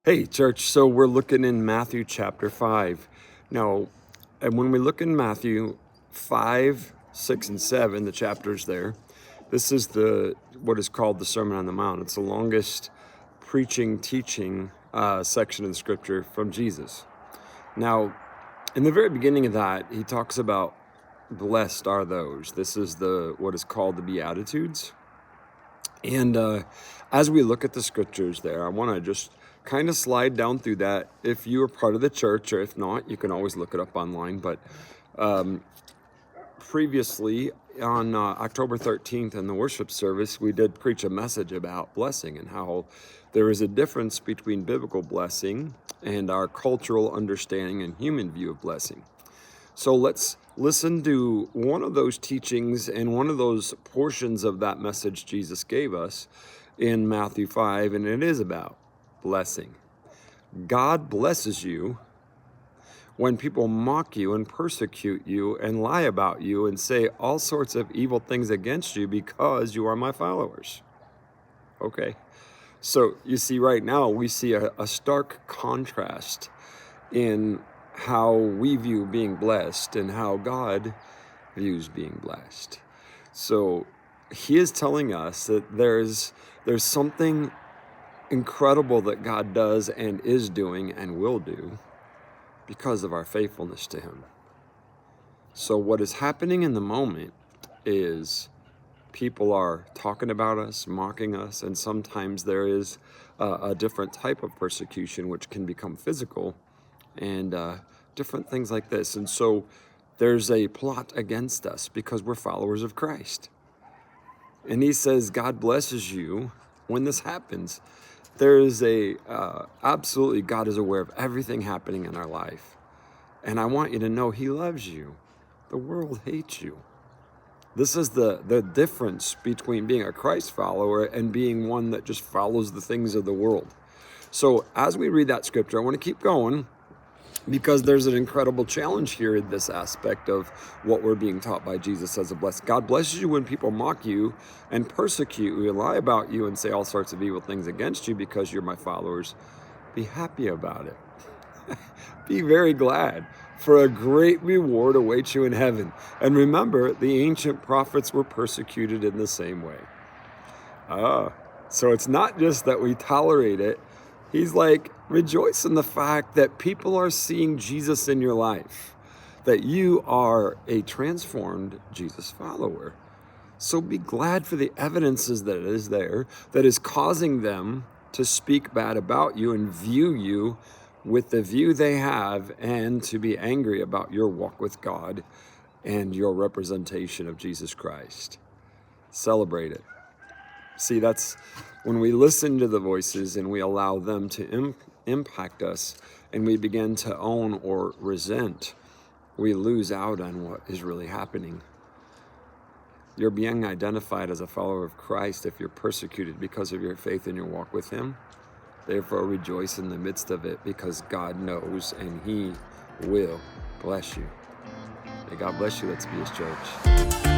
Hey, church. So we're looking in Matthew chapter 5. Now, and when we look in Matthew 5, 6, and 7, the chapters there, this is what is called the Sermon on the Mount. It's the longest teaching section in Scripture from Jesus. Now, in the very beginning of that, he talks about blessed are those. This is what is called the Beatitudes. And as we look at the scriptures there, I want to just kind of slide down through that. If you are part of the church, or if not, you can always look it up online. But previously, on October 13th in the worship service, we did preach a message about blessing and how there is a difference between biblical blessing and our cultural understanding and human view of blessing. So let's listen to one of those teachings and one of those portions of that message Jesus gave us in Matthew 5, and it is about blessing. God blesses you when people mock you and persecute you and lie about you and say all sorts of evil things against you because you are my followers. Okay, so you see right now we see a stark contrast in how we view being blessed and how God views being blessed. So he is telling us that there's something incredible that God does and is doing and will do because of our faithfulness to him. So what is happening in the moment is people are talking about us, mocking us, and sometimes there is a different type of persecution which can become physical and different things like this. And so there's a plot against us because we're followers of Christ. And he says, God blesses you when this happens. There is absolutely, God is aware of everything happening in our life. And I want you to know he loves you. The world hates you. This is the difference between being a Christ follower and being one that just follows the things of the world. So as we read that scripture, I want to keep going, because there's an incredible challenge here in this aspect of what we're being taught by Jesus as a blessing. God blesses you when people mock you and persecute you and lie about you and say all sorts of evil things against you because you're my followers. Be happy about it. Be very glad, for a great reward awaits you in heaven. And remember, the ancient prophets were persecuted in the same way. So it's not just that we tolerate it. He's like, rejoice in the fact that people are seeing Jesus in your life, that you are a transformed Jesus follower. So be glad for the evidences that is there, that is causing them to speak bad about you and view you with the view they have, and to be angry about your walk with God and your representation of Jesus Christ. Celebrate it. See, that's when we listen to the voices and we allow them to impact us and we begin to own or resent, we lose out on what is really happening. You're being identified as a follower of Christ if you're persecuted because of your faith and your walk with him. Therefore, rejoice in the midst of it, because God knows and he will bless you. May God bless you. Let's be his church.